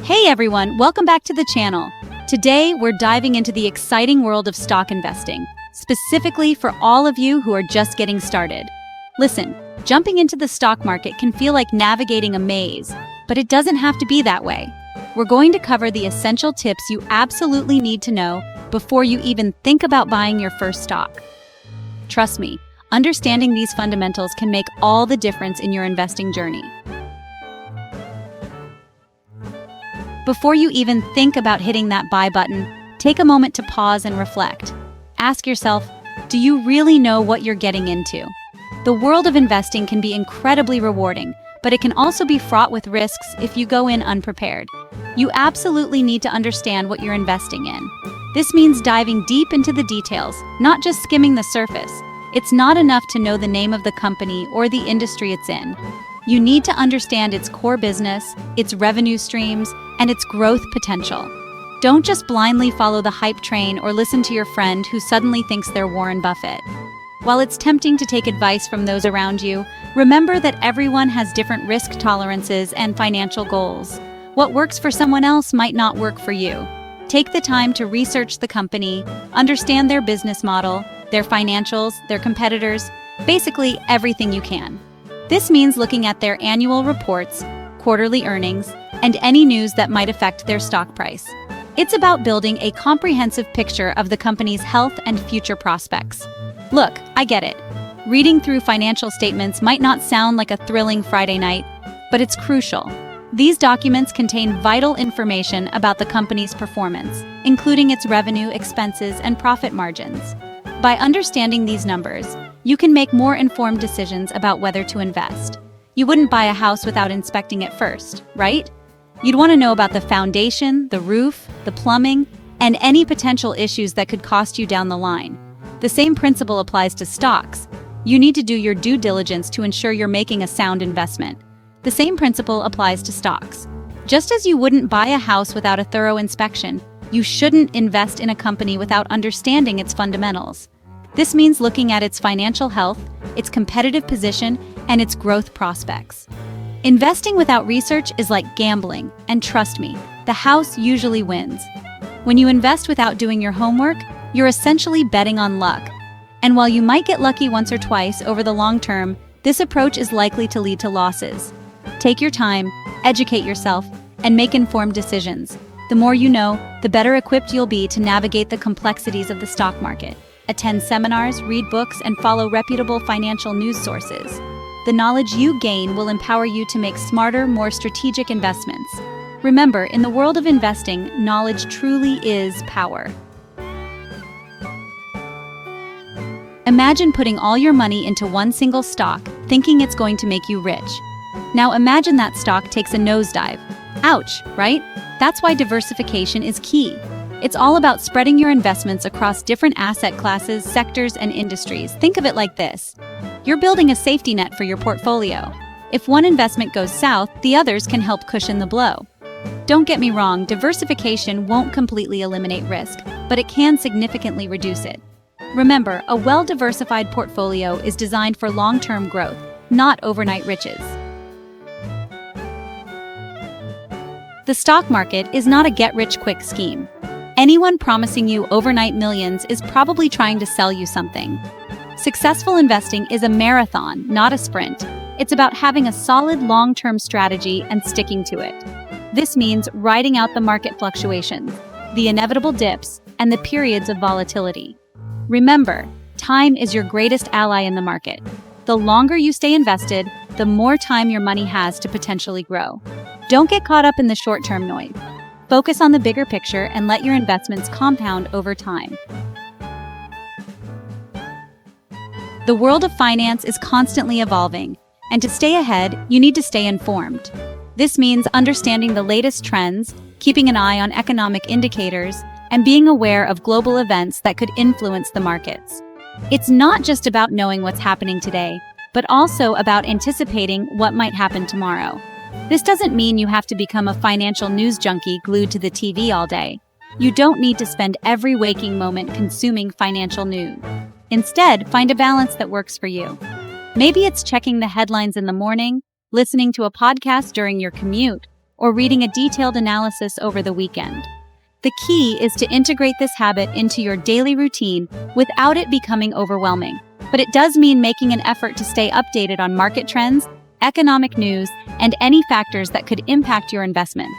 Hey everyone, welcome back to the channel. Today, we're diving into the exciting world of stock investing, specifically for all of you who are just getting started. Listen, jumping into the stock market can feel like navigating a maze, but it doesn't have to be that way. We're going to cover the essential tips you absolutely need to know before you even think about buying your first stock. Trust me, understanding these fundamentals can make all the difference in your investing journey. Before you even think about hitting that buy button, take a moment to pause and reflect. Ask yourself, do you really know what you're getting into? The world of investing can be incredibly rewarding, but it can also be fraught with risks if you go in unprepared. You absolutely need to understand what you're investing in. This means diving deep into the details, not just skimming the surface. It's not enough to know the name of the company or the industry it's in. You need to understand its core business, its revenue streams, and its growth potential. Don't just blindly follow the hype train or listen to your friend who suddenly thinks they're Warren Buffett. While it's tempting to take advice from those around you, remember that everyone has different risk tolerances and financial goals. What works for someone else might not work for you. Take the time to research the company, understand their business model, their financials, their competitors, basically everything you can. This means looking at their annual reports, quarterly earnings, and any news that might affect their stock price. It's about building a comprehensive picture of the company's health and future prospects. Look, I get it. Reading through financial statements might not sound like a thrilling Friday night, but it's crucial. These documents contain vital information about the company's performance, including its revenue, expenses, and profit margins. By understanding these numbers, you can make more informed decisions about whether to invest. You wouldn't buy a house without inspecting it first, right? You'd want to know about the foundation, the roof, the plumbing, and any potential issues that could cost you down the line. The same principle applies to stocks. You need to do your due diligence to ensure you're making a sound investment. The same principle applies to stocks. Just as you wouldn't buy a house without a thorough inspection, you shouldn't invest in a company without understanding its fundamentals. This means looking at its financial health, its competitive position, and its growth prospects. Investing without research is like gambling, and trust me, the house usually wins. When you invest without doing your homework, you're essentially betting on luck. And while you might get lucky once or twice over the long term, this approach is likely to lead to losses. Take your time, educate yourself, and make informed decisions. The more you know, the better equipped you'll be to navigate the complexities of the stock market. Attend seminars, read books, and follow reputable financial news sources. The knowledge you gain will empower you to make smarter, more strategic investments. Remember, in the world of investing, knowledge truly is power. Imagine putting all your money into one single stock, thinking it's going to make you rich. Now imagine that stock takes a nosedive. Ouch, right? That's why diversification is key. It's all about spreading your investments across different asset classes, sectors, and industries. Think of it like this. You're building a safety net for your portfolio. If one investment goes south, the others can help cushion the blow. Don't get me wrong, diversification won't completely eliminate risk, but it can significantly reduce it. Remember, a well-diversified portfolio is designed for long-term growth, not overnight riches. The stock market is not a get-rich-quick scheme. Anyone promising you overnight millions is probably trying to sell you something. Successful investing is a marathon, not a sprint. It's about having a solid long-term strategy and sticking to it. This means riding out the market fluctuations, the inevitable dips, and the periods of volatility. Remember, time is your greatest ally in the market. The longer you stay invested, the more time your money has to potentially grow. Don't get caught up in the short-term noise. Focus on the bigger picture and let your investments compound over time. The world of finance is constantly evolving, and to stay ahead, you need to stay informed. This means understanding the latest trends, keeping an eye on economic indicators, and being aware of global events that could influence the markets. It's not just about knowing what's happening today, but also about anticipating what might happen tomorrow. This doesn't mean you have to become a financial news junkie glued to the TV all day. You don't need to spend every waking moment consuming financial news. Instead, find a balance that works for you. Maybe it's checking the headlines in the morning, listening to a podcast during your commute, or reading a detailed analysis over the weekend. The key is to integrate this habit into your daily routine without it becoming overwhelming. But it does mean making an effort to stay updated on market trends, economic news, and any factors that could impact your investments.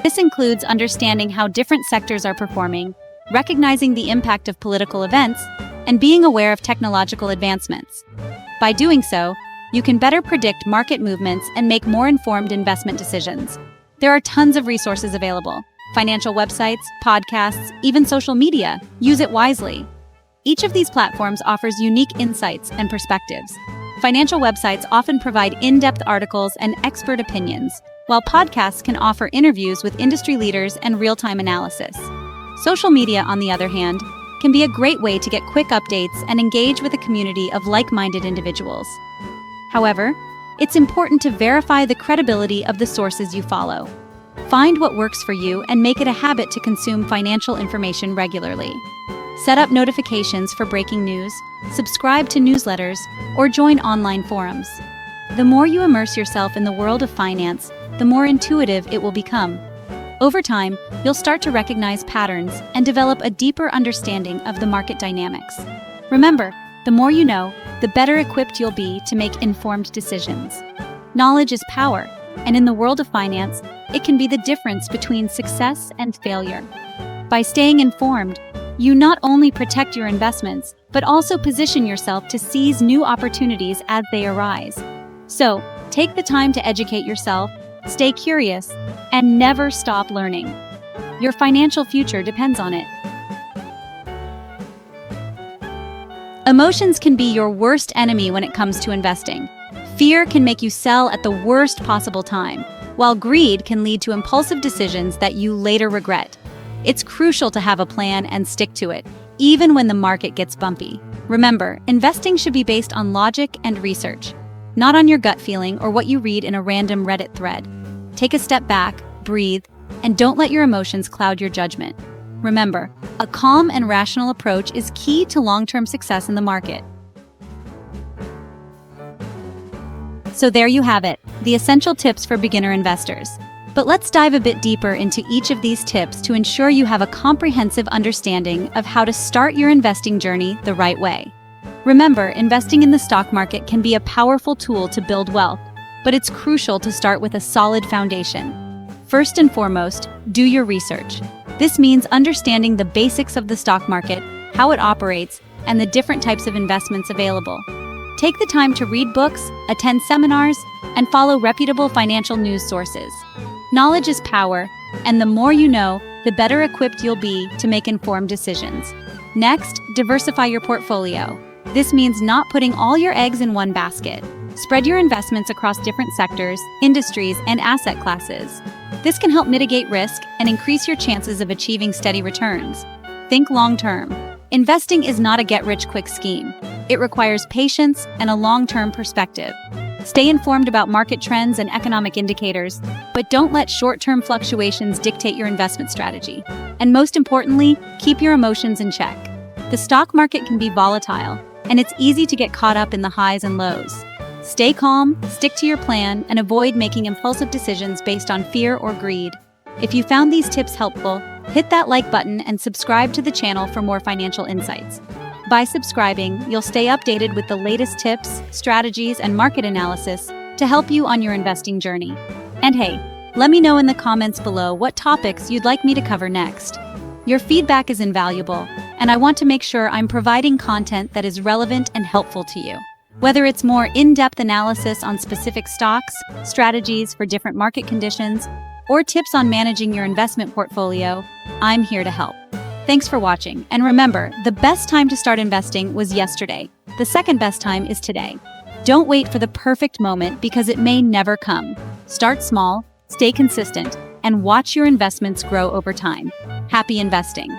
This includes understanding how different sectors are performing, recognizing the impact of political events, and being aware of technological advancements. By doing so, you can better predict market movements and make more informed investment decisions. There are tons of resources available: financial websites, podcasts, even social media. Use it wisely. Each of these platforms offers unique insights and perspectives. Financial websites often provide in-depth articles and expert opinions, while podcasts can offer interviews with industry leaders and real-time analysis. Social media, on the other hand, can be a great way to get quick updates and engage with a community of like-minded individuals. However, it's important to verify the credibility of the sources you follow. Find what works for you and make it a habit to consume financial information regularly. Set up notifications for breaking news, subscribe to newsletters, or join online forums. The more you immerse yourself in the world of finance, the more intuitive it will become. Over time, you'll start to recognize patterns and develop a deeper understanding of the market dynamics. Remember, the more you know, the better equipped you'll be to make informed decisions. Knowledge is power, and in the world of finance, it can be the difference between success and failure. By staying informed, you not only protect your investments, but also position yourself to seize new opportunities as they arise. So, take the time to educate yourself, stay curious, and never stop learning. Your financial future depends on it. Emotions can be your worst enemy when it comes to investing. Fear can make you sell at the worst possible time, while greed can lead to impulsive decisions that you later regret. It's crucial to have a plan and stick to it, even when the market gets bumpy. Remember, investing should be based on logic and research, not on your gut feeling or what you read in a random Reddit thread. Take a step back, breathe, and don't let your emotions cloud your judgment. Remember, a calm and rational approach is key to long-term success in the market. So there you have it, the essential tips for beginner investors. But let's dive a bit deeper into each of these tips to ensure you have a comprehensive understanding of how to start your investing journey the right way. Remember, investing in the stock market can be a powerful tool to build wealth, but it's crucial to start with a solid foundation. First and foremost, do your research. This means understanding the basics of the stock market, how it operates, and the different types of investments available. Take the time to read books, attend seminars, and follow reputable financial news sources. Knowledge is power, and the more you know, the better equipped you'll be to make informed decisions. Next, diversify your portfolio. This means not putting all your eggs in one basket. Spread your investments across different sectors, industries, and asset classes. This can help mitigate risk and increase your chances of achieving steady returns. Think long-term. Investing is not a get-rich-quick scheme. It requires patience and a long-term perspective. Stay informed about market trends and economic indicators, but don't let short-term fluctuations dictate your investment strategy. And most importantly, keep your emotions in check. The stock market can be volatile, and it's easy to get caught up in the highs and lows. Stay calm, stick to your plan, and avoid making impulsive decisions based on fear or greed. If you found these tips helpful, hit that like button and subscribe to the channel for more financial insights. By subscribing, you'll stay updated with the latest tips, strategies, and market analysis to help you on your investing journey. And hey, let me know in the comments below what topics you'd like me to cover next. Your feedback is invaluable, and I want to make sure I'm providing content that is relevant and helpful to you. Whether it's more in-depth analysis on specific stocks, strategies for different market conditions, or tips on managing your investment portfolio, I'm here to help. Thanks for watching, and remember, the best time to start investing was yesterday. The second best time is today. Don't wait for the perfect moment because it may never come. Start small, stay consistent, and watch your investments grow over time. Happy investing!